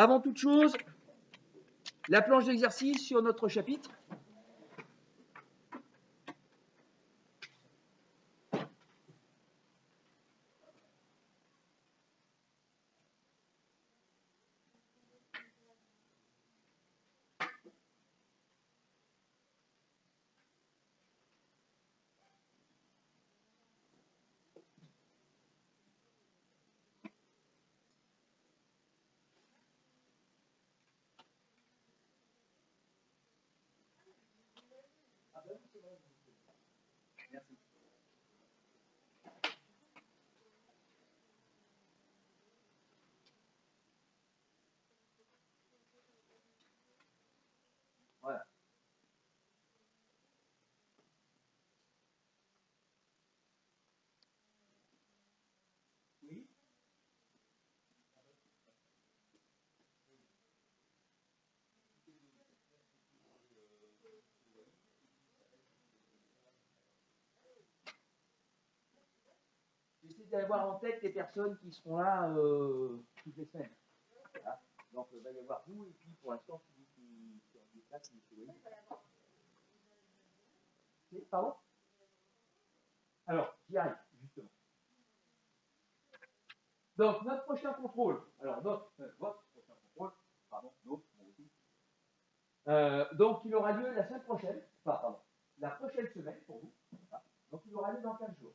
avant toute chose, la planche d'exercice sur notre chapitre. Merci. Voilà. Oui. J'essaie d'avoir en tête les personnes qui seront là toutes les semaines. Voilà. Donc, il va y avoir vous, et puis pour l'instant, celui qui est en déplace, pardon? Alors, j'y arrive, justement. Donc, notre prochain contrôle, alors votre prochain contrôle, pardon, notre, moi aussi. Donc, il aura lieu la semaine prochaine, enfin, pardon, la prochaine semaine pour vous. Voilà. Donc, il aura lieu dans 15 jours.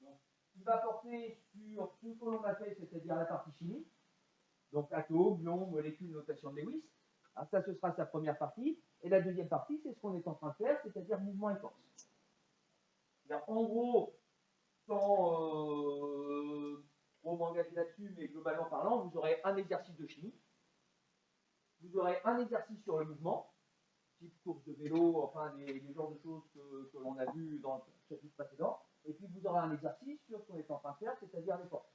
Donc, il va porter sur tout ce que l'on a fait, c'est-à-dire la partie chimique, donc atomes, ions, molécules, notation de Lewis. Alors, ça, ce sera sa première partie. Et la deuxième partie, c'est ce qu'on est en train de faire, c'est-à-dire mouvement et force. Alors, en gros, sans trop m'engager là-dessus, mais globalement parlant, vous aurez un exercice de chimie, vous aurez un exercice sur le mouvement, type course de vélo, enfin les genres de choses que l'on a vu dans le chapitre précédent, et puis vous aurez un exercice sur ce qu'on est en train de faire, c'est-à-dire les forces.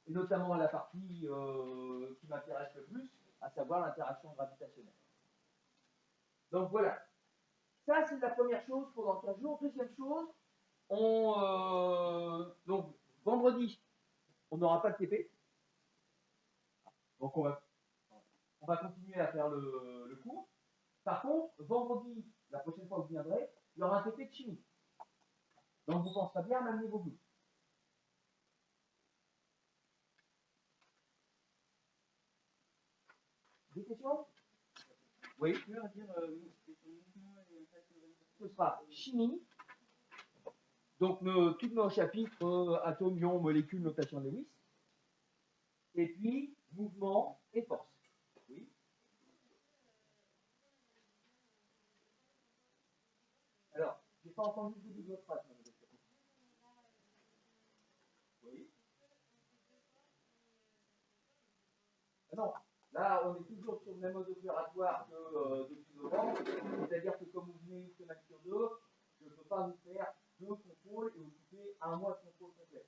Et notamment la partie qui m'intéresse le plus, à savoir l'interaction gravitationnelle. Donc voilà, ça c'est la première chose pendant 15 jours. Deuxième chose, donc vendredi, on n'aura pas de TP. Donc on va continuer à faire le cours. Par contre, vendredi, la prochaine fois que vous viendrez, il y aura un TP de chimie. Donc vous penserez bien à m'amener vos bouts. Des questions? Oui. Ce sera chimie. Donc tous nos chapitres, atomes, ions, molécules, notation de Lewis. Et puis mouvement et force. Oui. Alors, je n'ai pas entendu le début de votre phrase. Oui. Non, là, on est toujours sur le même mode opératoire que depuis novembre. C'est-à-dire que comme vous venez une semaine sur deux, je ne peux pas vous faire deux contrôles et vous couper un mois de contrôle complet.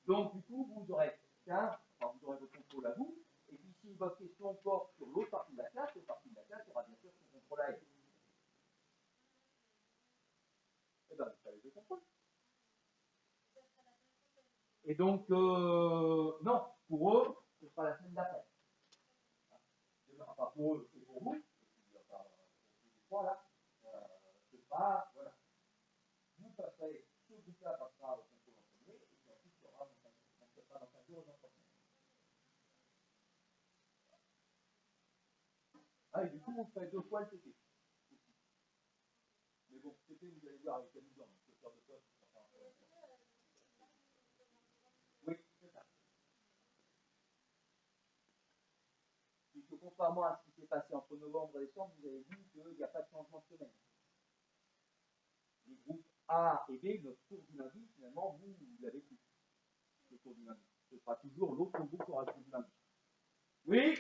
Donc, du coup, vous aurez vous aurez votre contrôle à vous. Et puis, si votre question porte sur l'autre partie de la classe, il y aura bien sûr son contrôle à elle. Eh bien, vous savez deux contrôles. Et donc, non, pour eux, ce sera la semaine d'après. Enfin, pour eux, c'est pour vous. Voilà. Ce sera, voilà. Vous passerez, ce groupe-là passera au contrôle en premier, et puis ensuite, il y aura dans 15 jours aux entretiens. Ah, et du coup, vous faites deux fois le TT. Mais bon, TT, vous allez voir avec amusant. Donc, faire deux fois, oui, c'est ça. Puisque contrairement à ce qui s'est passé entre novembre et décembre, vous avez vu qu'il n'y a pas de changement de semaine. Les groupes A et B, notre cours du lundi, finalement, vous l'avez plus. Le cours du lundi. Ce sera toujours l'autre groupe qui aura le cours du lundi. Oui.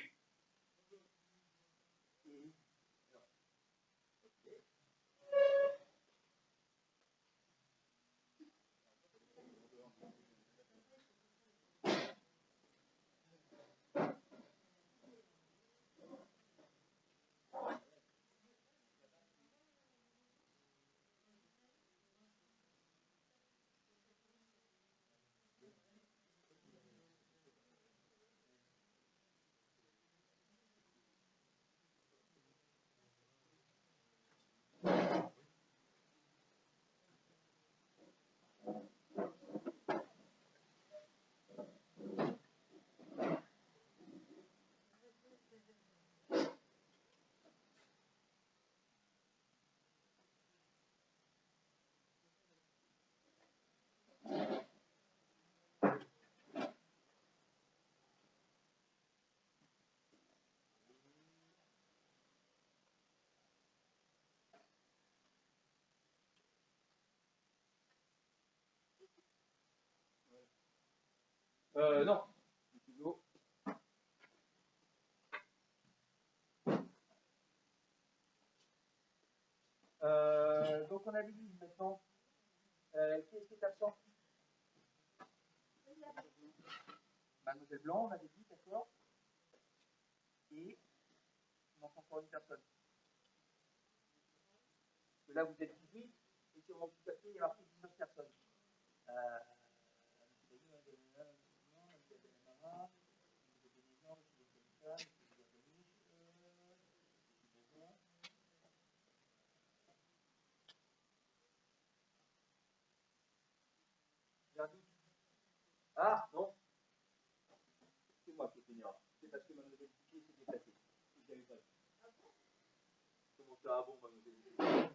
Non. Plutôt. Donc on avait dit maintenant, qui est-ce qui est absent? Mademoiselle Blanc, on avait dit, d'accord. Et il manque encore une personne. Parce que là vous êtes 18, et sur mon petit papier il y a marqué 19 personnes. Ah, non. C'est moi qui ai fait une erreur. C'est parce que mademoiselle Piquet s'est déplacée. Je n'avais pas vu. Comment ça, bon, mademoiselle Piquet.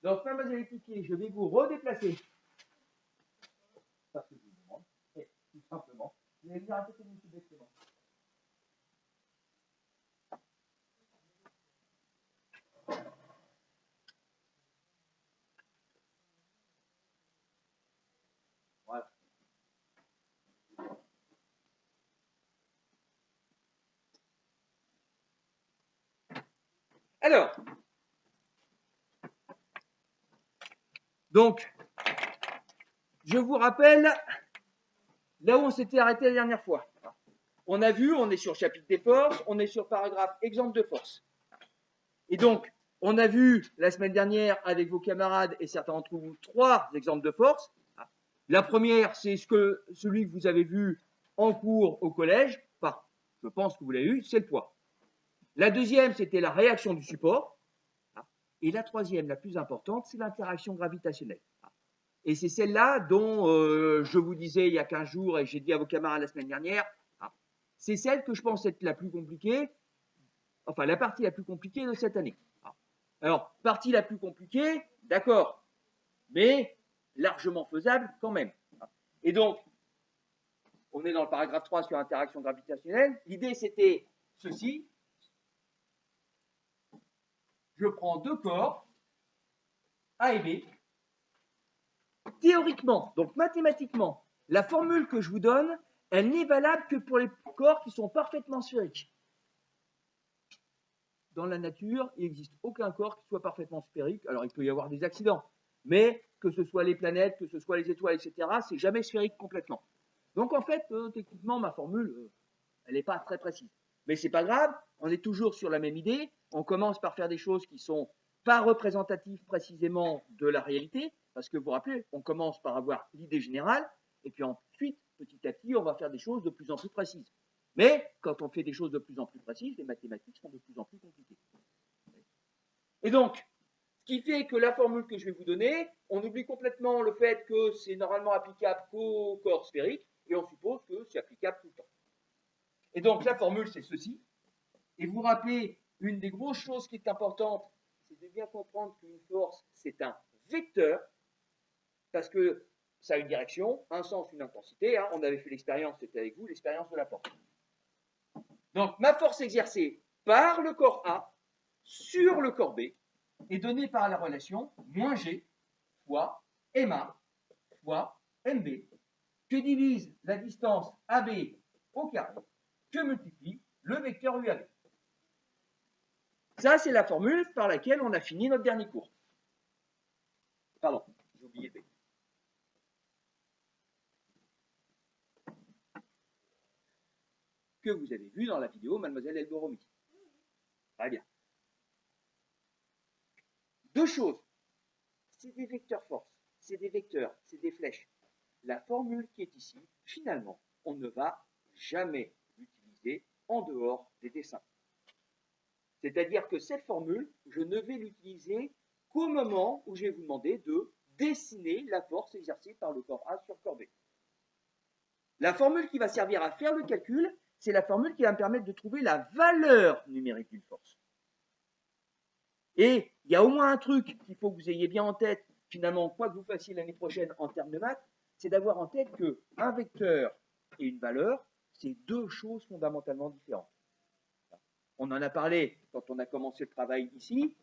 Donc, mademoiselle Piquet, je vais vous redéplacer. Parce que je vous demande. Et tout simplement, vous allez venir à côté de M. Bectement. Voilà. Alors, donc, je vous rappelle là où on s'était arrêté la dernière fois. On a vu, on est sur le chapitre des forces, on est sur paragraphe exemple de force. Et donc, on a vu la semaine dernière avec vos camarades et certains d'entre vous 3 exemples de force. La première, c'est celui que vous avez vu en cours au collège. Enfin, je pense que vous l'avez eu, c'est le poids. La deuxième, c'était la réaction du support. Et la troisième, la plus importante, c'est l'interaction gravitationnelle. Et c'est celle-là dont je vous disais il y a 15 jours et j'ai dit à vos camarades la semaine dernière, c'est celle que je pense être la plus compliquée, enfin la partie la plus compliquée de cette année. Alors, partie la plus compliquée, d'accord, mais largement faisable quand même. Et donc, on est dans le paragraphe 3 sur l'interaction gravitationnelle. L'idée, c'était ceci. Je prends 2 corps, A et B. Théoriquement, donc mathématiquement, la formule que je vous donne, elle n'est valable que pour les corps qui sont parfaitement sphériques. Dans la nature, il n'existe aucun corps qui soit parfaitement sphérique. Alors, il peut y avoir des accidents, mais que ce soit les planètes, que ce soit les étoiles, etc., c'est jamais sphérique complètement. Donc, en fait, techniquement, ma formule, elle n'est pas très précise. Mais c'est pas grave, on est toujours sur la même idée. On commence par faire des choses qui sont pas représentatives précisément de la réalité, parce que vous vous rappelez, on commence par avoir l'idée générale, et puis ensuite, petit à petit, on va faire des choses de plus en plus précises. Mais quand on fait des choses de plus en plus précises, les mathématiques sont de plus en plus compliquées. Et donc, ce qui fait que la formule que je vais vous donner, on oublie complètement le fait que c'est normalement applicable qu'au corps sphérique, et on suppose que c'est applicable tout le temps. Et donc, la formule, c'est ceci. Et vous rappelez, une des grosses choses qui est importante, c'est de bien comprendre qu'une force, c'est un vecteur, parce que ça a une direction, un sens, une intensité. On avait fait l'expérience, c'était avec vous, l'expérience de la force. Donc, ma force exercée par le corps A sur le corps B est donnée par la relation moins G fois MA fois MB, que divise la distance AB au carré, que multiplie le vecteur UAB. Ça, c'est la formule par laquelle on a fini notre dernier cours. Pardon, j'ai oublié B. Que vous avez vu dans la vidéo Mademoiselle El-Boromi. Très bien. 2 choses. C'est des vecteurs force, c'est des vecteurs, c'est des flèches. La formule qui est ici, finalement, on ne va jamais l'utiliser en dehors des dessins. C'est-à-dire que cette formule, je ne vais l'utiliser qu'au moment où je vais vous demander de dessiner la force exercée par le corps A sur le corps B. La formule qui va servir à faire le calcul, c'est la formule qui va me permettre de trouver la valeur numérique d'une force. Et il y a au moins un truc qu'il faut que vous ayez bien en tête, finalement, quoi que vous fassiez l'année prochaine en termes de maths, c'est d'avoir en tête qu'un vecteur et une valeur, c'est 2 choses fondamentalement différentes. on en a parlé quand on a commencé le travail ici,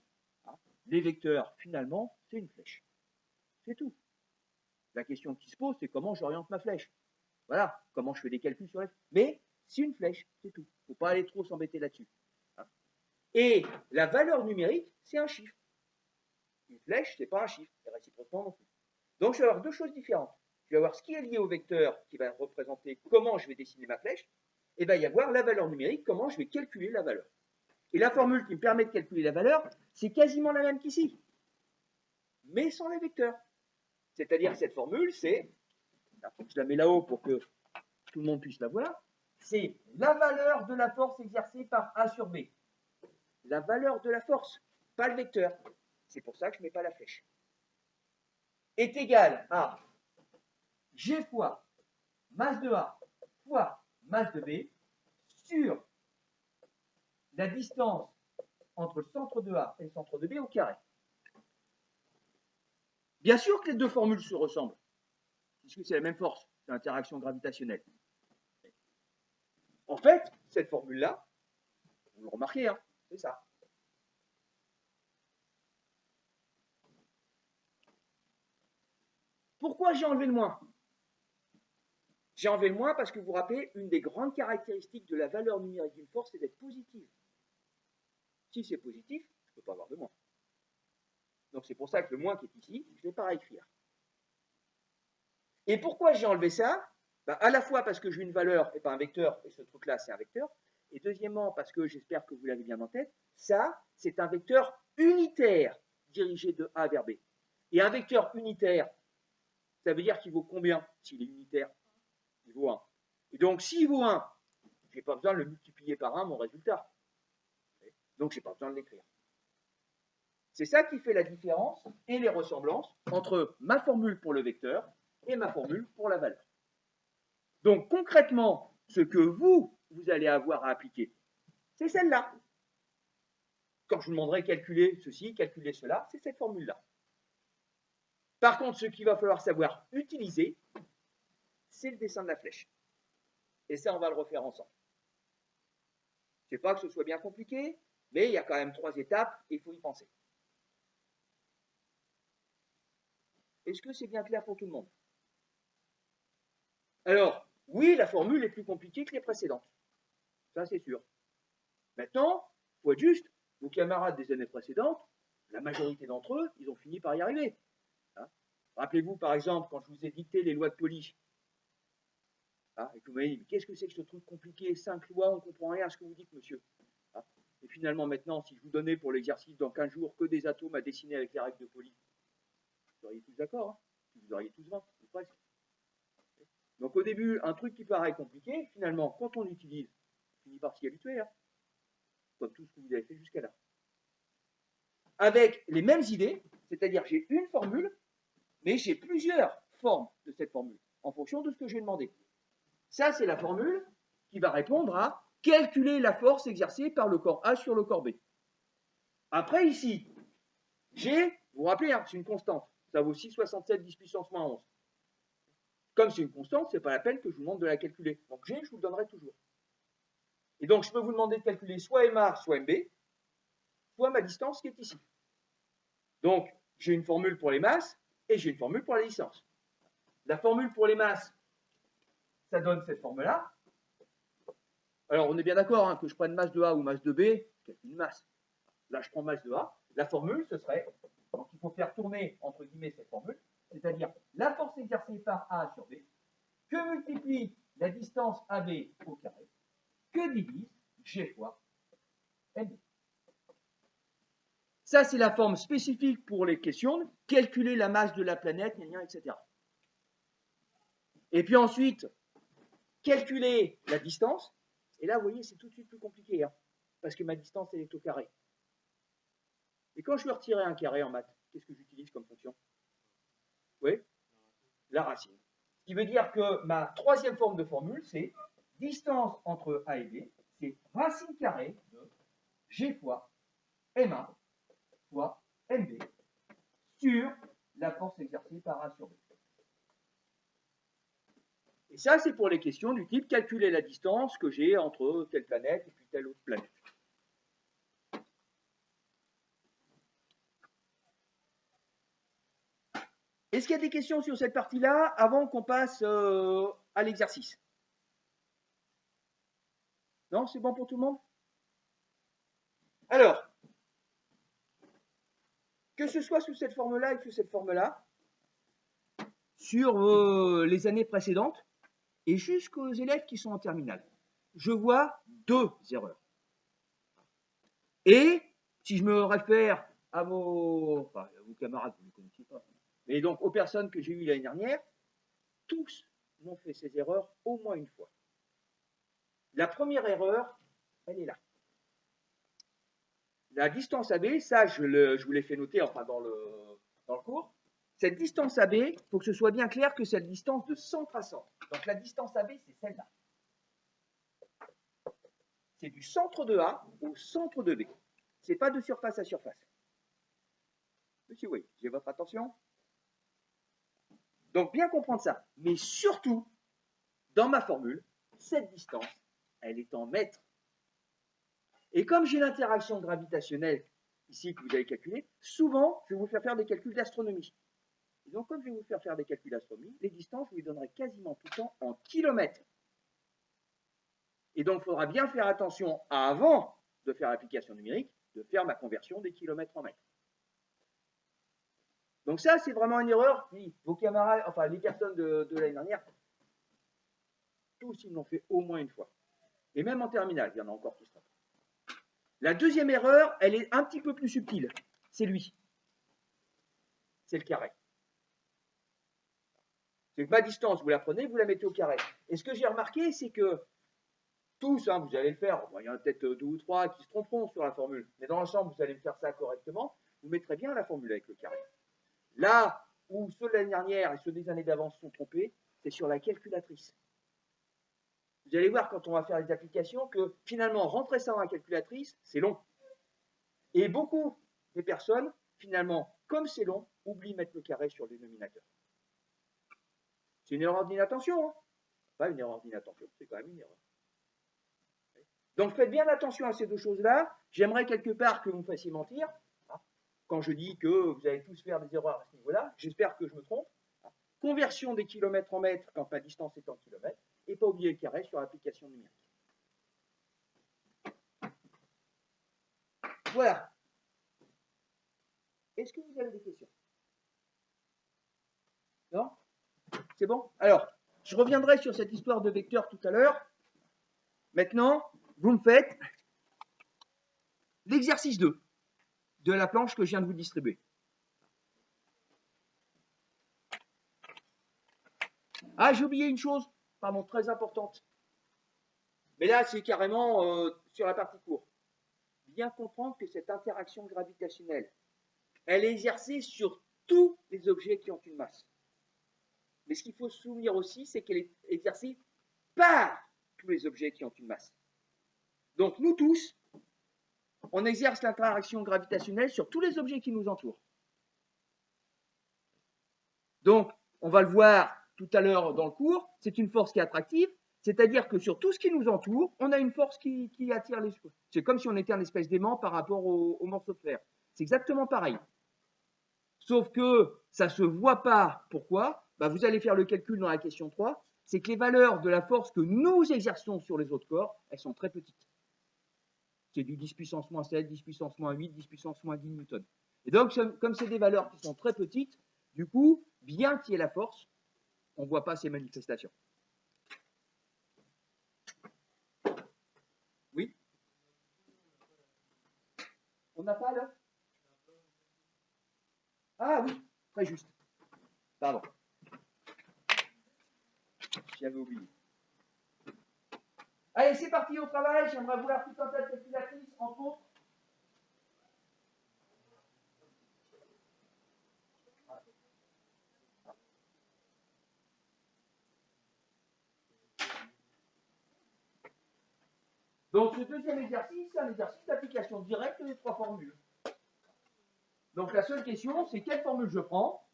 hein, les vecteurs, finalement, c'est une flèche. C'est tout. La question qui se pose, c'est comment j'oriente ma flèche. Voilà, comment je fais des calculs sur la flèche. Mais c'est une flèche, c'est tout. Il ne faut pas aller trop s'embêter là-dessus. Hein. Et la valeur numérique, c'est un chiffre. Une flèche, ce n'est pas un chiffre, et réciproquement non plus. Donc, je vais avoir deux choses différentes. Je vais avoir ce qui est lié au vecteur, qui va représenter comment je vais dessiner ma flèche, et il va y avoir la valeur numérique, comment je vais calculer la valeur. Et la formule qui me permet de calculer la valeur, c'est quasiment la même qu'ici, mais sans les vecteurs. C'est-à-dire que cette formule, c'est, je la mets là-haut pour que tout le monde puisse la voir, c'est la valeur de la force exercée par A sur B. La valeur de la force, pas le vecteur. C'est pour ça que je ne mets pas la flèche. Est égal à G fois masse de A fois masse de B sur la distance entre le centre de A et le centre de B au carré. Bien sûr que les deux formules se ressemblent, puisque c'est la même force, c'est l'interaction gravitationnelle. En fait, cette formule-là, vous le remarquez, hein, c'est ça. Pourquoi j'ai enlevé le moins? J'ai enlevé le moins parce que vous vous rappelez, une des grandes caractéristiques de la valeur numérique d'une force, c'est d'être positive. Si c'est positif, je ne peux pas avoir de moins. Donc c'est pour ça que le moins qui est ici, je ne vais pas réécrire. Et pourquoi j'ai enlevé ça? À la fois parce que j'ai une valeur et pas un vecteur, et ce truc-là, c'est un vecteur. Et deuxièmement, parce que j'espère que vous l'avez bien en tête, ça, c'est un vecteur unitaire dirigé de A vers B. Et un vecteur unitaire, ça veut dire qu'il vaut combien s'il est unitaire? Il vaut 1. Et donc, s'il vaut 1, je n'ai pas besoin de le multiplier par 1, mon résultat. Donc, je n'ai pas besoin de l'écrire. C'est ça qui fait la différence et les ressemblances entre ma formule pour le vecteur et ma formule pour la valeur. Donc, concrètement, ce que vous allez avoir à appliquer, c'est celle-là. Quand je vous demanderai calculer ceci, calculer cela, c'est cette formule-là. Par contre, ce qu'il va falloir savoir utiliser, c'est le dessin de la flèche. Et ça, on va le refaire ensemble. Je ne sais pas que ce soit bien compliqué, mais il y a quand même 3 étapes et il faut y penser. Est-ce que c'est bien clair pour tout le monde? Alors, oui, la formule est plus compliquée que les précédentes. Ça, c'est sûr. Maintenant, il faut être juste. Vos camarades des années précédentes, la majorité d'entre eux, ils ont fini par y arriver. Hein? Rappelez-vous, par exemple, quand je vous ai dicté les lois de Pauli, hein, et que vous m'avez dit, mais qu'est-ce que c'est que ce truc compliqué? 5 lois, on ne comprend rien à ce que vous dites, monsieur. Hein? Et finalement, maintenant, si je vous donnais pour l'exercice dans 15 jours que des atomes à dessiner avec les règles de Pauli, vous auriez tous d'accord, hein? Vous auriez tous 20, ou presque. Donc au début, un truc qui paraît compliqué, finalement, quand on l'utilise, on finit par s'y habituer, hein, comme tout ce que vous avez fait jusqu'à là. Avec les mêmes idées, c'est-à-dire j'ai une formule, mais j'ai plusieurs formes de cette formule, en fonction de ce que j'ai demandé. Ça, c'est la formule qui va répondre à calculer la force exercée par le corps A sur le corps B. Après, ici, G, vous vous rappelez, hein, c'est une constante, ça vaut 6,67 10 puissance moins 11. Comme c'est une constante, ce n'est pas la peine que je vous demande de la calculer. Donc G, je vous le donnerai toujours. Et donc, je peux vous demander de calculer soit MA, soit MB, soit ma distance qui est ici. Donc, j'ai une formule pour les masses et j'ai une formule pour la distance. La formule pour les masses, ça donne cette formule-là. Alors, on est bien d'accord, hein, que je prenne masse de A ou masse de B, c'est une masse. Là, je prends masse de A. La formule, ce serait, donc il faut faire tourner, entre guillemets, cette formule, c'est-à-dire la force exercée par A sur B, que multiplie la distance AB au carré, que divise G fois MB. Ça, c'est la forme spécifique pour les questions, calculer la masse de la planète, etc. Et puis ensuite, calculer la distance. Et là, vous voyez, c'est tout de suite plus compliqué, hein, parce que ma distance, elle est au carré. Et quand je veux retirer un carré en maths, qu'est-ce que j'utilise comme fonction? Oui, la racine. Ce qui veut dire que ma troisième forme de formule, c'est distance entre A et B, c'est racine carrée de G fois M1 fois MB sur la force exercée par A sur B. Et ça, c'est pour les questions du type calculer la distance que j'ai entre telle planète et puis telle autre planète. Est-ce qu'il y a des questions sur cette partie-là avant qu'on passe à l'exercice? Non, c'est bon pour tout le monde? Alors, que ce soit sous cette forme-là et sous cette forme-là, sur les années précédentes et jusqu'aux élèves qui sont en terminale, je vois 2 erreurs. Et si je me réfère à vos camarades, vous ne les connaissez pas, mais donc aux personnes que j'ai eues l'année dernière, tous m'ont fait ces erreurs au moins une fois. La première erreur, elle est là. La distance AB, ça je vous l'ai fait noter enfin dans le cours. Cette distance AB, il faut que ce soit bien clair que c'est la distance de centre à centre. Donc la distance AB, c'est celle-là. C'est du centre de A au centre de B. Ce n'est pas de surface à surface. Monsieur, oui, j'ai votre attention. Donc bien comprendre ça. Mais surtout, dans ma formule, cette distance, elle est en mètres. Et comme j'ai l'interaction gravitationnelle ici que vous avez calculée, souvent, je vais vous faire des calculs d'astronomie. Et donc, comme je vais vous faire des calculs d'astronomie, les distances, je vous les donnerai quasiment tout le temps en kilomètres. Et donc, il faudra bien faire attention, avant de faire l'application numérique, de faire ma conversion des kilomètres en mètres. Donc ça, c'est vraiment une erreur qui, vos camarades, enfin les personnes de l'année dernière, tous ils l'ont fait au moins une fois. Et même en terminale, il y en a encore qui se trompent. La deuxième erreur, elle est un petit peu plus subtile. C'est lui. C'est le carré. C'est que ma distance, vous la prenez, vous la mettez au carré. Et ce que j'ai remarqué, c'est que tous, vous allez le faire, bon, il y en a peut-être 2 ou 3 qui se tromperont sur la formule, mais dans l'ensemble, vous allez faire ça correctement, vous mettrez bien la formule avec le carré. Là où ceux de l'année dernière et ceux des années d'avance sont trompés, c'est sur la calculatrice. Vous allez voir quand on va faire les applications que finalement, rentrer ça dans la calculatrice, c'est long. Et beaucoup des personnes, finalement, comme c'est long, oublient de mettre le carré sur le dénominateur. C'est une erreur d'inattention, hein. Pas une erreur d'inattention, c'est quand même une erreur. Donc faites bien attention à ces deux choses-là. J'aimerais quelque part que vous me fassiez mentir. Quand je dis que vous allez tous faire des erreurs à ce niveau-là, j'espère que je me trompe. Conversion des kilomètres en mètres quand ma distance est en kilomètres, et pas oublier le carré sur l'application numérique. Voilà. Est-ce que vous avez des questions? Non? C'est bon? Alors, je reviendrai sur cette histoire de vecteur tout à l'heure. Maintenant, vous me faites l'exercice 2 de la planche que je viens de vous distribuer. Ah, j'ai oublié une chose, pardon, très importante. Mais là, c'est carrément sur la partie courte. Bien comprendre que cette interaction gravitationnelle, elle est exercée sur tous les objets qui ont une masse. Mais ce qu'il faut se souvenir aussi, c'est qu'elle est exercée par tous les objets qui ont une masse. Donc nous tous, on exerce l'interaction gravitationnelle sur tous les objets qui nous entourent. Donc, on va le voir tout à l'heure dans le cours, c'est une force qui est attractive, c'est-à-dire que sur tout ce qui nous entoure, on a une force qui attire les choses. C'est comme si on était un espèce d'aimant par rapport au morceau de fer. C'est exactement pareil. Sauf que ça ne se voit pas. Pourquoi? Vous allez faire le calcul dans la question 3. C'est que les valeurs de la force que nous exerçons sur les autres corps, elles sont très petites. C'est du 10 puissance moins 7, 10 puissance moins 8, 10 puissance moins 10 newtons. Et donc, comme c'est des valeurs qui sont très petites, du coup, bien qu'il y ait la force, on ne voit pas ces manifestations. Oui? On n'a pas là? Ah oui, très juste. Pardon. J'avais oublié. Allez, c'est parti au travail. J'aimerais voir tout un tas de calculatrices, entre autres. Donc, ce deuxième exercice, c'est un exercice d'application directe des trois formules. Donc, la seule question, c'est quelle formule je prends.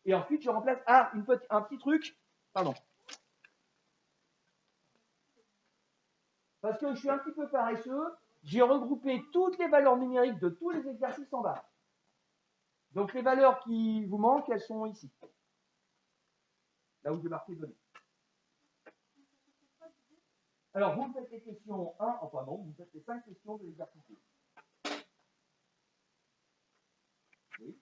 Et ensuite, je remplace. Ah, un petit truc. Pardon. Parce que je suis un petit peu paresseux, j'ai regroupé toutes les valeurs numériques de tous les exercices en bas. Donc les valeurs qui vous manquent, elles sont ici. Là où j'ai marqué données. Alors, vous faites les questions 1, enfin non, vous faites les 5 questions de l'exercice. Oui.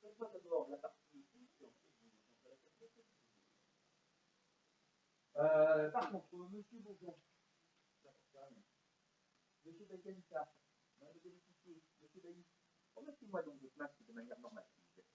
Faites-moi d'abord la partie ici, puis ensuite vous la question. Par contre, monsieur Bourgeon, monsieur Baïganita, madame de bénéficier, monsieur Bailly, remettez-moi donc votre masque de manière normale, s'il vous plaît.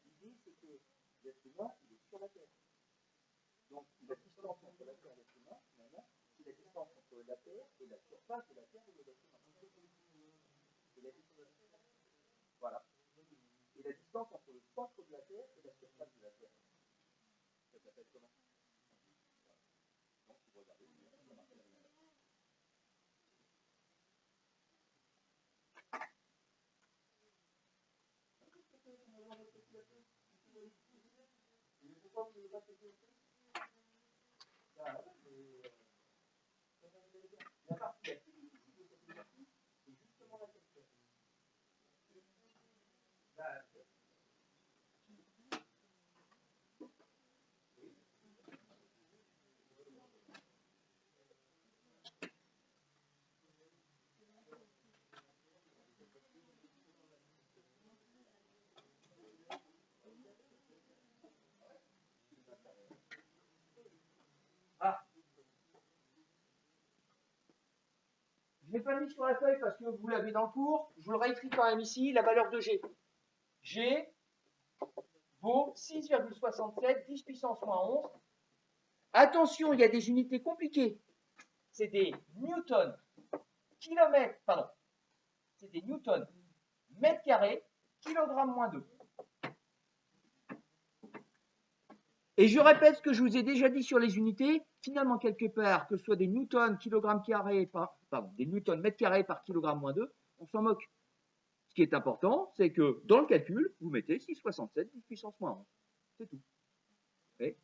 L'idée, c'est que l'être humain, il est sur la Terre. Donc, la distance entre la Terre et l'être humain, finalement, c'est la distance entre la Terre et la surface de la Terre et de l'être humain. C'est la distance. Voilà. Et la distance entre le centre de la Terre et la surface de la Terre. Ça s'appelle comment? Donc, vous regardez. La partie la plus difficile de cette exercice, c'est justement la question. Ah, je ne l'ai pas mis sur la feuille parce que vous l'avez dans le cours. Je vous le réécris quand même ici, la valeur de G. G vaut 6,67, 10 puissance moins 11. Attention, il y a des unités compliquées. C'est des newtons, kilomètres, pardon. C'est des newtons, mètres carrés, kilogrammes moins 2. Et je répète ce que je vous ai déjà dit sur les unités. Finalement, quelque part, que ce soit des newtons, kilogrammes carrés des newtons, mètres carrés par kilogramme moins 2, on s'en moque. Ce qui est important, c'est que dans le calcul, vous mettez 6,67, 10 puissance moins 11. C'est tout. Okay.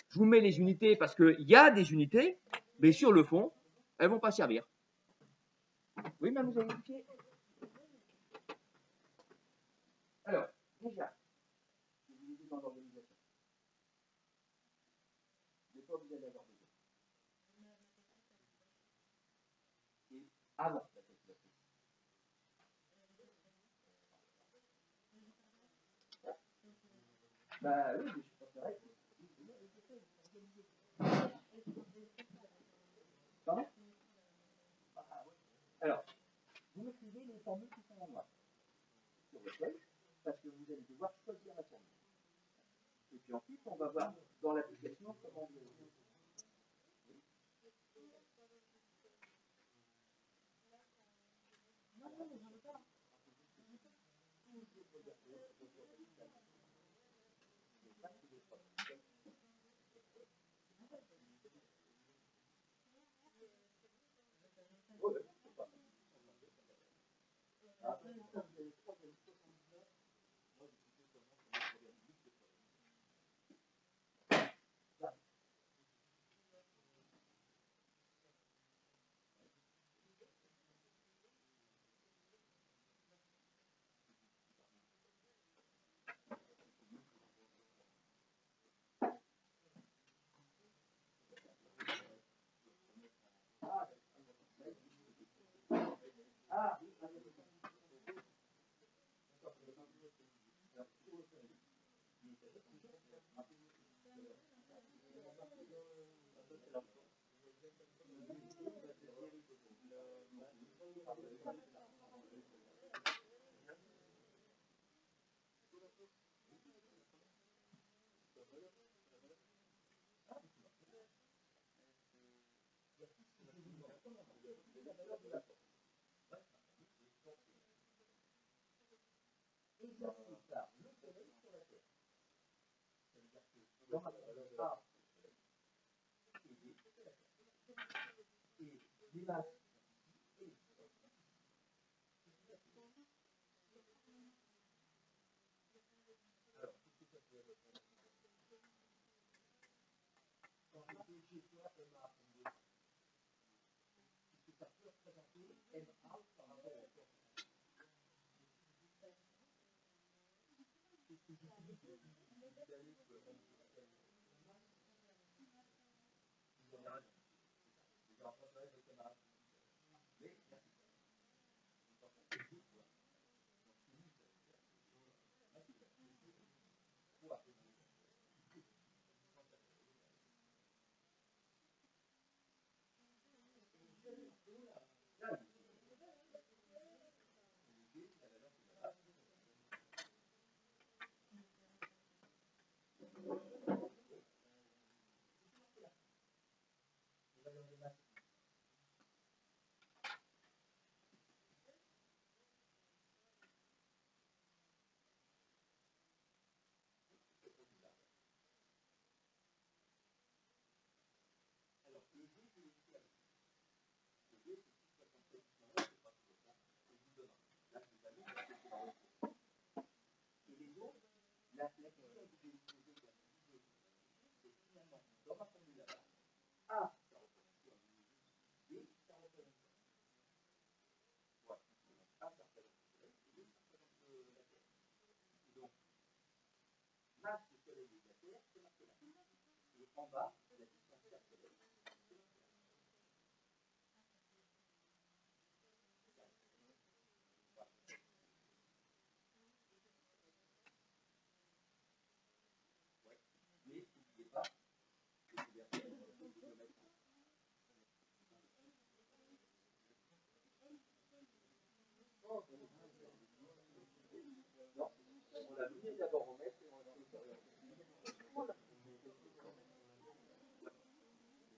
Je vous mets les unités parce qu'il y a des unités, mais sur le fond, elles ne vont pas servir. Oui, mais vous avez vérifié. Alors, déjà, je vous ai dit dans l'organisation. De quoi vous allez avoir besoin. Et avant la calculation. Bah oui, mais je préférais. Pardon? Alors, vous maîtrisez les formules qui sont en noir sur le feuille, parce que vous allez devoir choisir la formule. Et puis ensuite, on va voir dans l'application comment vous allez faire.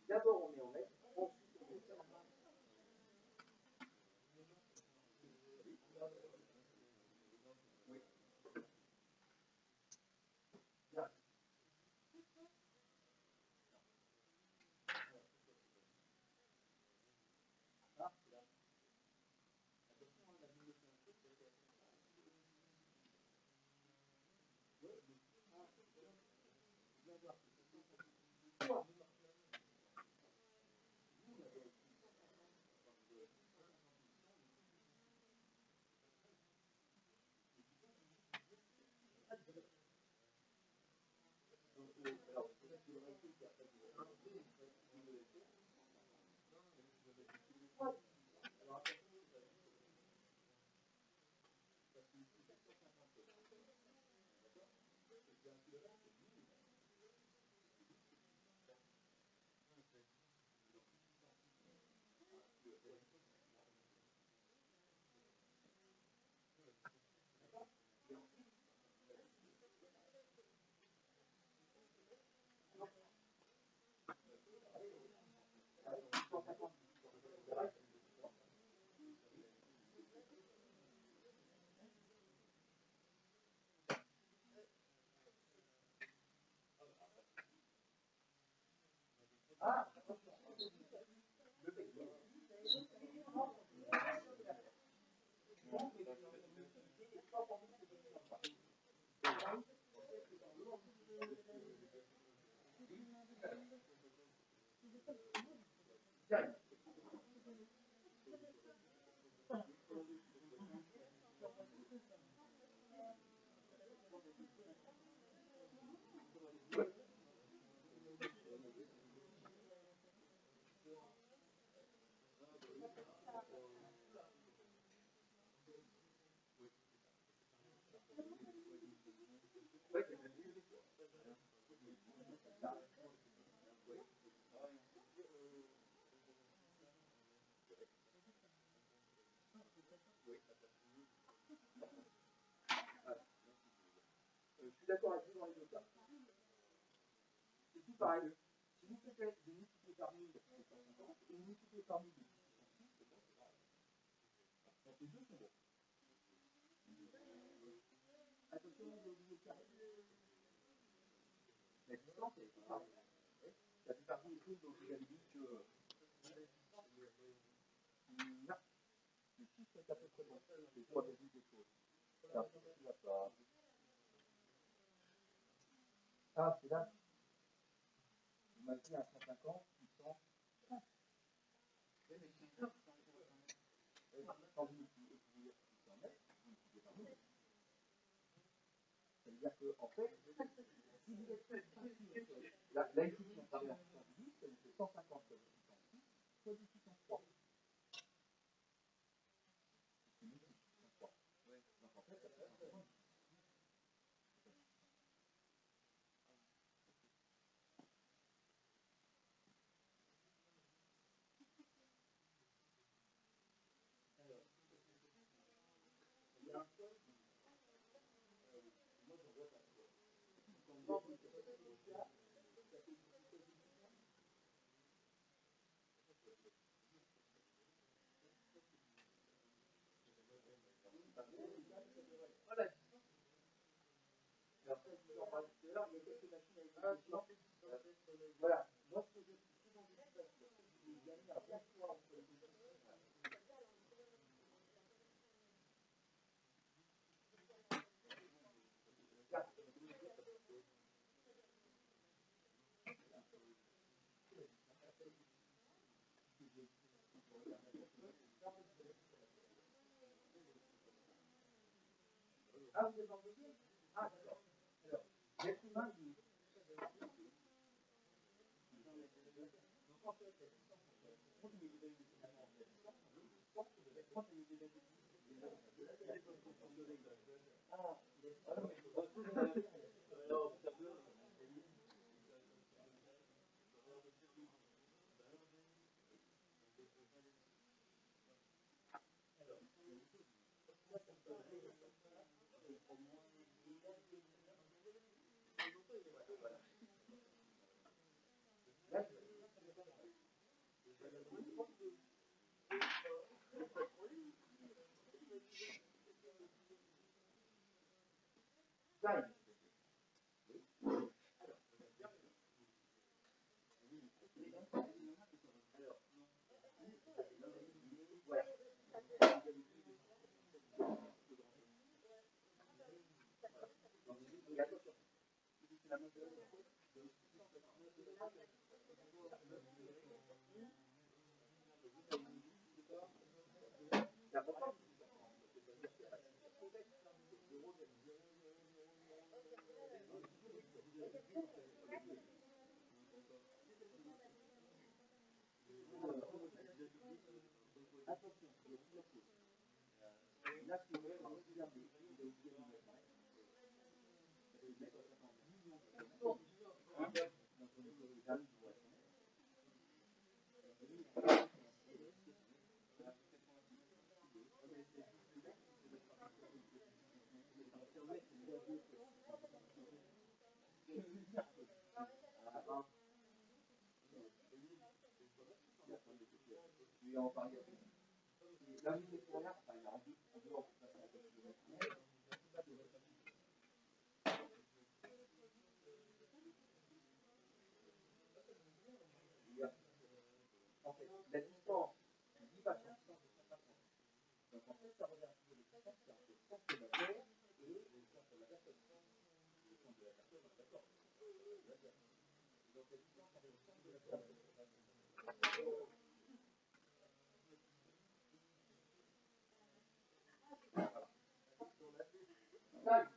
D'abord, on met en mètre, ensuite, on met ça. Oui. Bien. Je suis d'accord avec vous dans les deux cas. tout pareil. Si vous faites une multipliée par 1000, c'est 150, et une multipliée par 1000, c'est bon, c'est pareil. Donc les deux sont bons. Attention, vous oubliez le carré. La distance, elle est pareille. La plupart des trucs, donc vous avez dit que. Non. Le chiffre est à peu près bon. C'est 3 quelque chose. Ah, c'est là. Vous m'avez dit à 150, 600. Quand vous multipliez 600 mètres, vous multipliez par 1000. Ça veut dire que, en fait, si vous êtes là ici, si on travaille à 610, ça vous fait 150 fois 606, soit 603. C'est 1603. Donc en fait, ça fait 150. Il y a un seul. Moi, je vois pas. Quand vous dites que ça voilà. Après, je vous en parle tout à l'heure, il y a quelques machines avec des voilà. Moi, ce que je suis dans une situation, c'est que gagner un bon poids entre les deux. Ah, vous êtes en deuxième? Ah, d'accord. Alors, l'être humain, il gagne. Attention, il y a plusieurs choses. Là, ce que vous voulez regarder, vous avez oublié de mettre en millions de personnes. Dans une gamme de boissons. Et en parler. Là, vous êtes pour rien, enfin, il y a en dehors, ça fait un peu de kilomètres. En fait, la distance du 10 par 100, c'est 150. Donc en fait, ça revient à trouver les distances, c'est entre le centre de la Terre et le centre de la personne. Le centre de la personne, on est d'accord. Donc la distance entre le centre de la personne. Taille.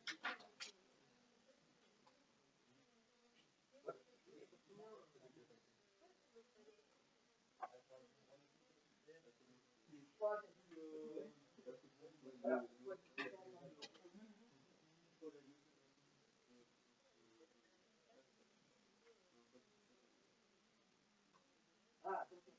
Ah, attention.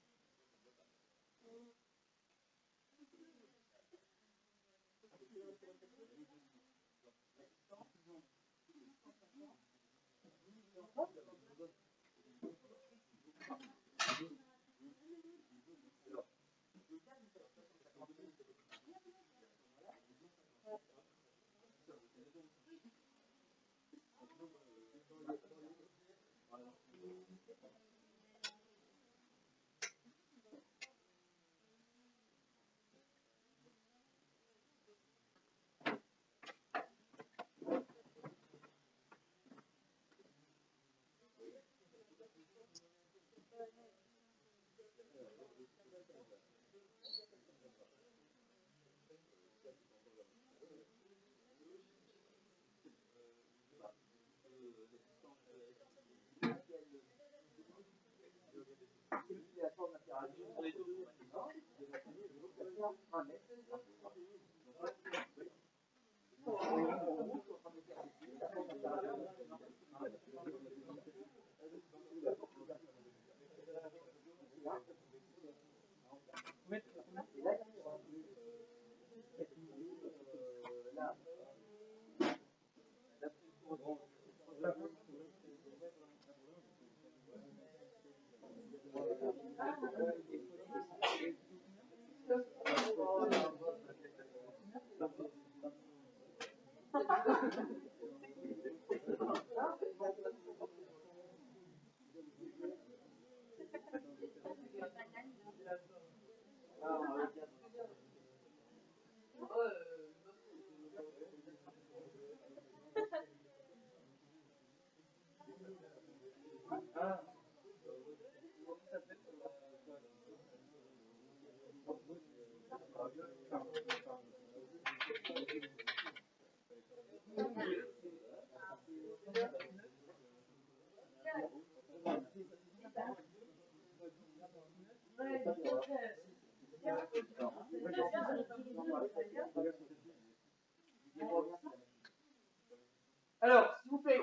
Alors, s'il vous plaît,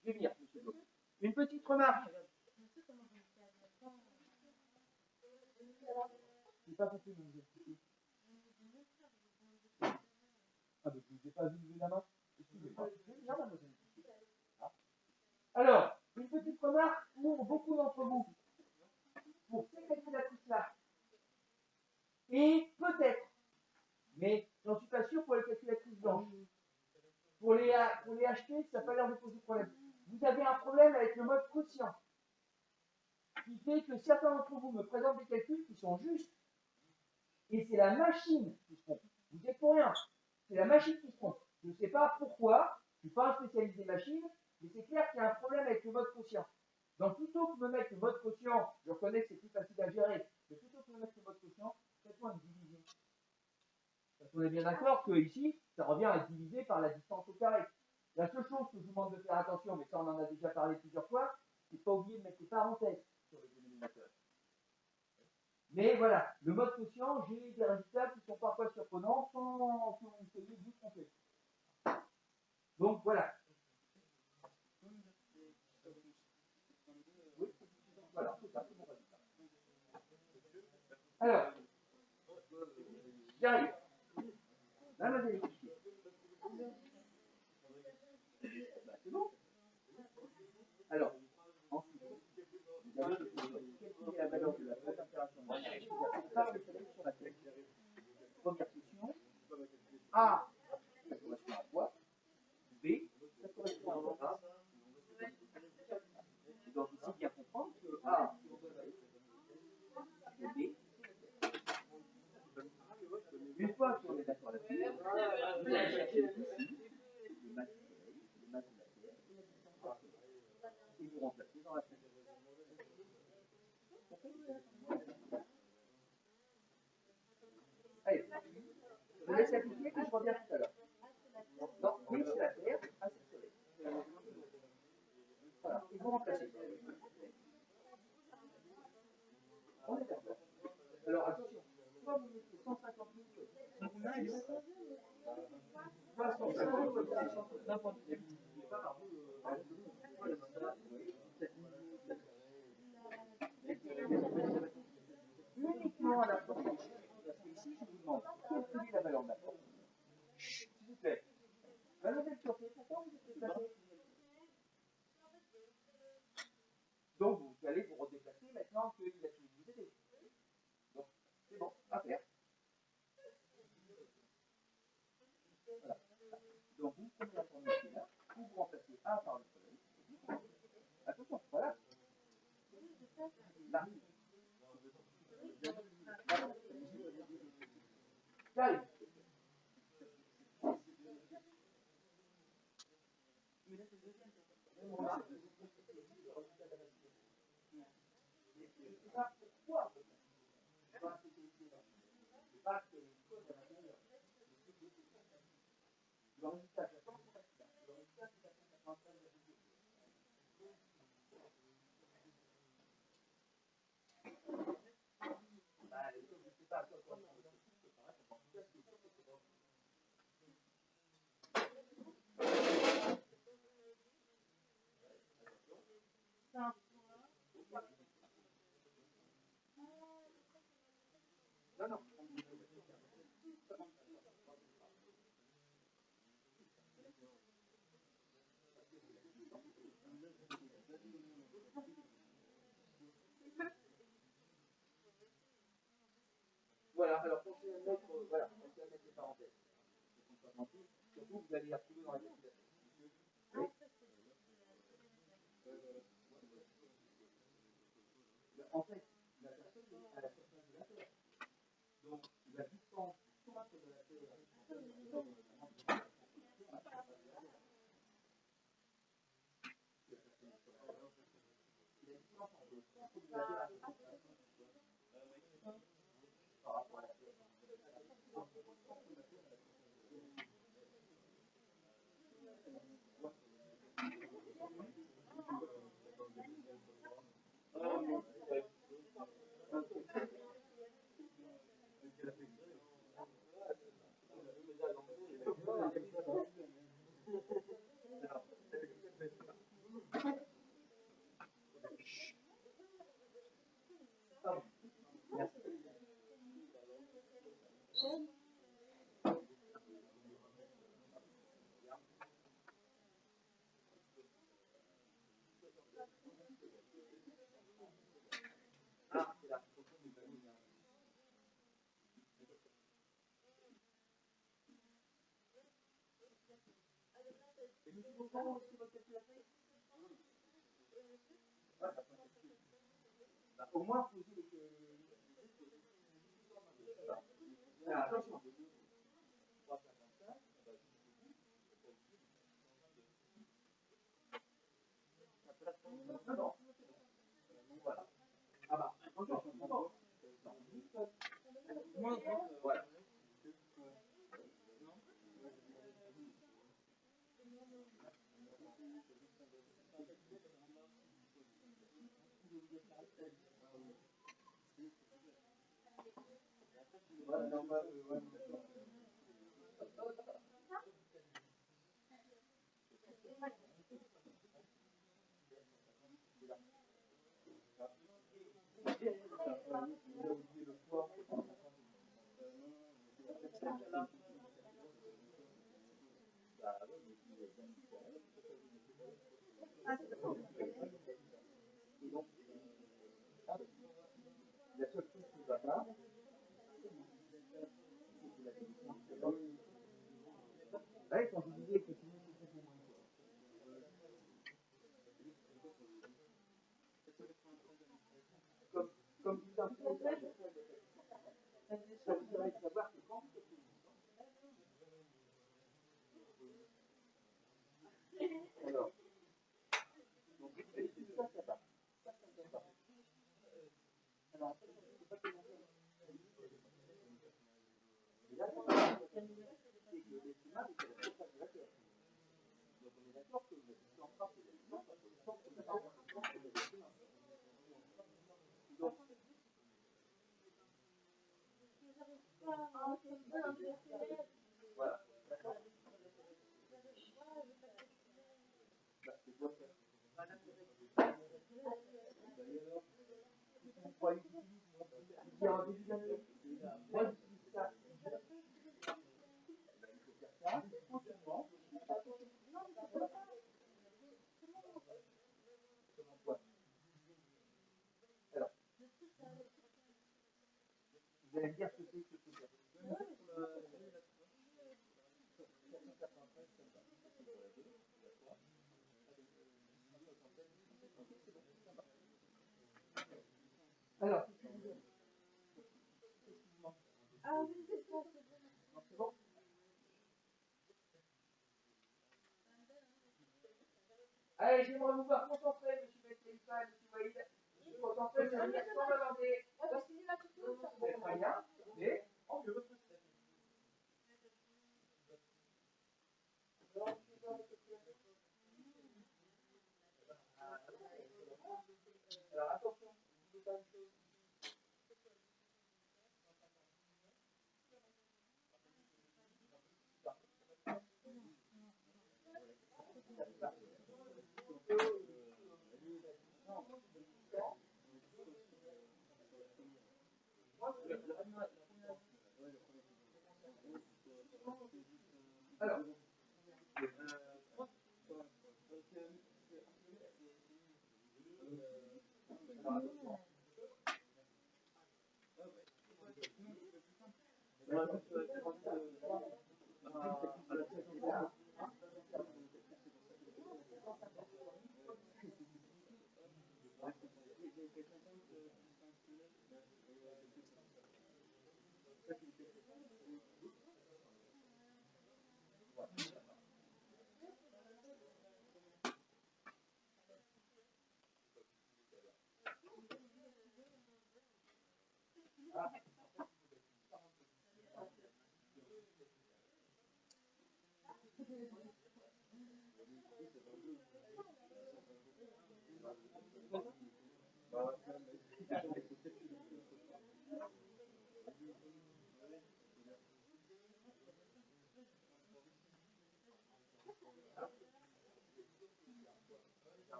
je vais venir. Une petite remarque. J'ai pas compris, vous expliquer. Ah, mais je vous ai pas vu lever la main. Excusez-moi. Alors, une petite remarque pour beaucoup d'entre vous. Pour ces calculatrices-là. Et peut-être, mais j'en suis pas sûr pour les calculatrices blanches. Pour les acheter, ça n'a pas l'air de poser problème. Vous avez un problème avec le mode quotient, qui fait que certains d'entre vous me présentent des calculs qui sont justes, et c'est la machine qui se trompe. Vous n'y êtes pour rien. C'est la machine qui se trompe. Je ne sais pas pourquoi, je ne suis pas un spécialiste des machines, mais c'est clair qu'il y a un problème avec le mode quotient. Donc plutôt que de me mettre le mode quotient, je reconnais que c'est plus facile à gérer, mais plutôt que de me mettre le mode quotient, faites-moi une division. Parce qu'on est bien d'accord que ici, ça revient à être divisé par la distance au carré. La seule chose que je vous demande de faire attention, mais ça on en a déjà parlé plusieurs fois, c'est de pas oublier de mettre les parenthèses sur les dénominateurs. Mais voilà, le mode quotient, j'ai des résultats qui sont parfois surprenants sans que vous soyez vous tromper. Donc voilà. Oui, voilà, c'est ça, c'est mon résultat. Alors, j'arrive. Là, vous allez vérifier. C'est bon. Alors, ensuite, vous allez calculer la valeur de la flotte interaction par le soleil sur la Terre. Première question. A, ça correspond à quoi? B, ça correspond à quoi? Et donc ici, bien comprendre que A, c'est B. Une fois qu'on est d'accord là-dessus, vous allez chercher ici le masse du soleil, le masse de la Terre et la distance entre eux. Et vous remplacez dans la Terre. Allez, je vous laisse appliquer et je reviens tout à l'heure. Non, oui, c'est la Terre, A, c'est le soleil. Voilà, et vous remplacez. On est d'accord. Alors attention, soit vous mettez 150 000, l'un et l'autre. Soit 150 000, n'importe quel. Uniquement à la porte des chiffres, parce que ici, je vous demande quelle est la valeur de la porte. S'il vous plaît. La nouvelle surprise, pourquoi vous êtes déplacé? Donc, vous allez vous redéplacer. Voilà, alors pensez à mettre, voilà, pensez à mettre les parenthèses. Surtout, vous allez y retrouver dans la calculation. Oui. En fait, la personne est à la surface de la Terre. Donc, la distance du centre de la Terre par rapport à la Terre. Ah, c'est la proportion du panneau. Au moins, attention. Non. Voilà. Ah bah, attention. Voilà. La seule chose qui ne va pas, ouais, quand je vous disais que tout le monde se fait moins. Comme vous ça vous devez savoir que quand alors, donc, ça va. Ça va. Alors, c'est pas que et là, c'est que l'estimat, c'est la surface de la Terre. Donc, on est d'accord que la distance entre les distances, entre le centre de la Terre et l'estimat. Donc, voilà. D'accord. C'est quoi faire? Vous croyez qu'il y a un début d'année? Moi, j'utilise ça. Il faut faire ça tranquillement. Comment quoi? Alors, vous allez me dire ce que c'est que ce que alors, c'est bon. Allez, j'aimerais vous voir concentrer, monsieur Bettelfa, monsieur Waïd. Concentrer, ça veut dire sans bavarder. C'est très bien, mais en mieux. Alors attention, n'oubliez pas une chose. Alors,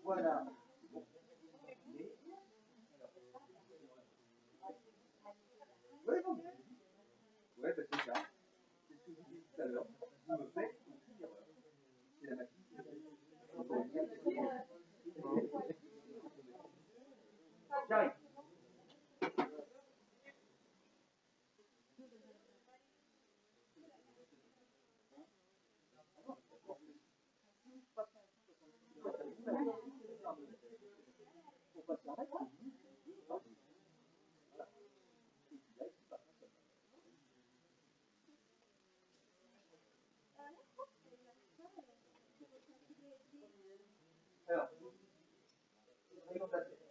voilà. Oui, non, ouais, bah, c'est ça. C'est ce que je vous disais tout à l'heure. Vous me faites aucune erreur. C'est la machine. J'arrive. Alors, rayon de la tête.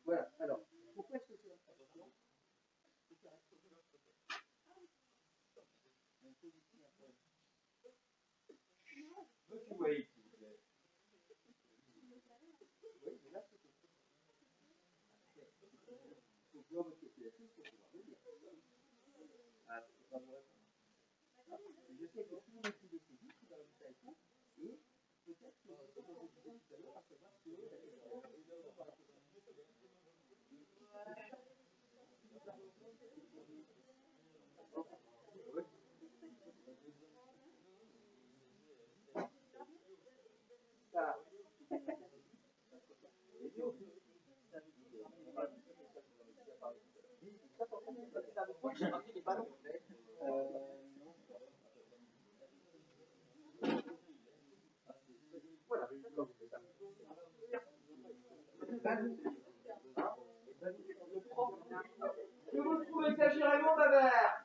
Voilà, alors, pourquoi est-ce que c'est important? Monsieur Wade, s'il vous plaît. Oui, mais là, c'est tout. Donc, je dois votre côté pour pouvoir le dire. Alors, c'est pas vrai. Je sais que tout le monde est décidé, qui va résultat et tout, et peut-être que vous allez vous dire tout à l'heure à savoir si la question voilà, que vous trouvez exagérément bavard.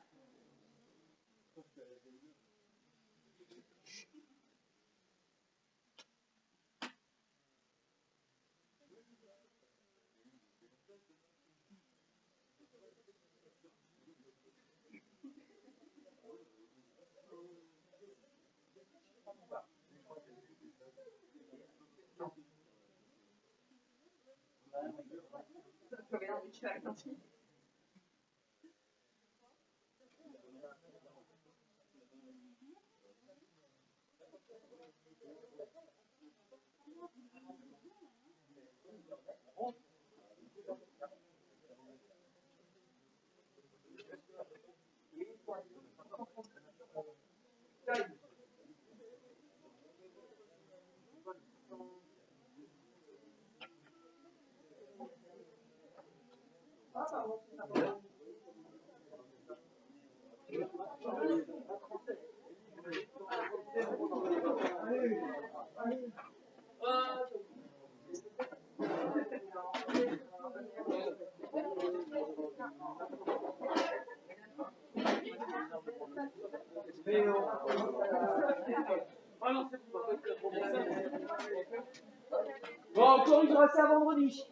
Bon, on corrigera ça vendredi.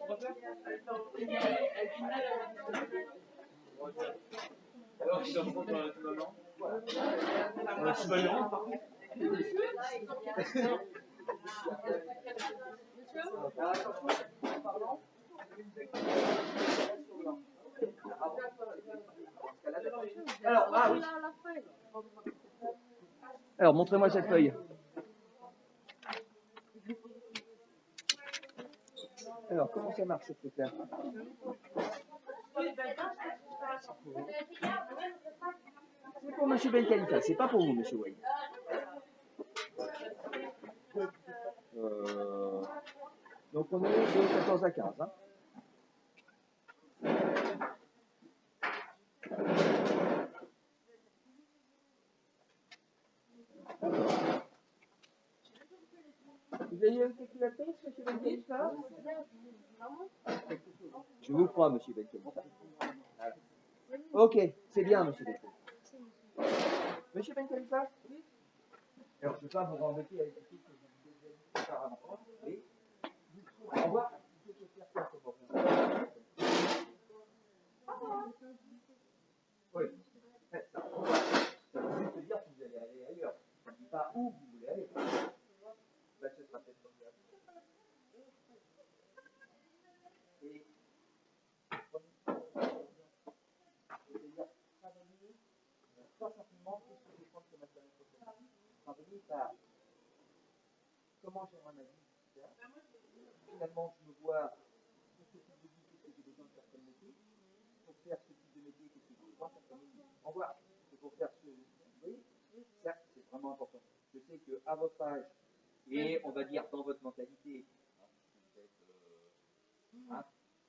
Alors, je te reprends dans la maman. Je vais aller rendre. Alors, ah oui. Alors, montrez-moi cette feuille. Alors, comment ça marche ce truc-là? C'est pour M. Ben Khalifa, c'est pas pour vous, M. Wade. Donc on est de 14 à 15. Hein. Vous avez une calculatrice, M. Ben Khalifa? Je vous crois, M. Ben Khalifa. Ok, c'est bien, M. Ben Khalifa. M. Ben Khalifa? Alors, je ne vais pas vous embêter avec les trucs que je vous ai dit auparavant. Oui. Au revoir. Oui. Ça veut juste dire que vous allez aller ailleurs. Ça ne dit pas où vous voulez aller. Là, ce sera peut-être comme ça. Et c'est-à-dire travailler, pas simplement tout ce que je pense que ma famille peut faire. Travailler par comment j'aimerais ma vie, etc. Finalement, je me vois pour ce type de vie, qu'est-ce que j'ai besoin de faire comme métier. Pour faire ce type de métier, qu'est-ce que j'ai besoin de faire comme métier. Au revoir. Et pour faire ce. Vous voyez, ça, c'est vraiment important. Je sais qu'à votre âge, et on va dire dans votre mentalité, hein, vous êtes, hein,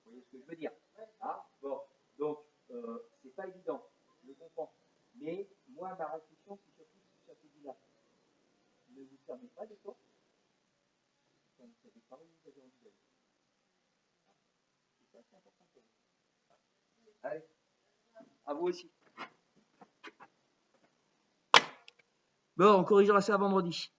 vous voyez ce que je veux dire. Ah, bon, donc, c'est pas évident, je le comprends. Mais moi, ma réflexion, c'est surtout ce que ça se dit là. Ne vous fermez pas des portes quand vous savez pas où vous avez envie d'aller. Et ça, c'est important pour vous. Allez, à vous aussi. Bon, on corrigera ça vendredi.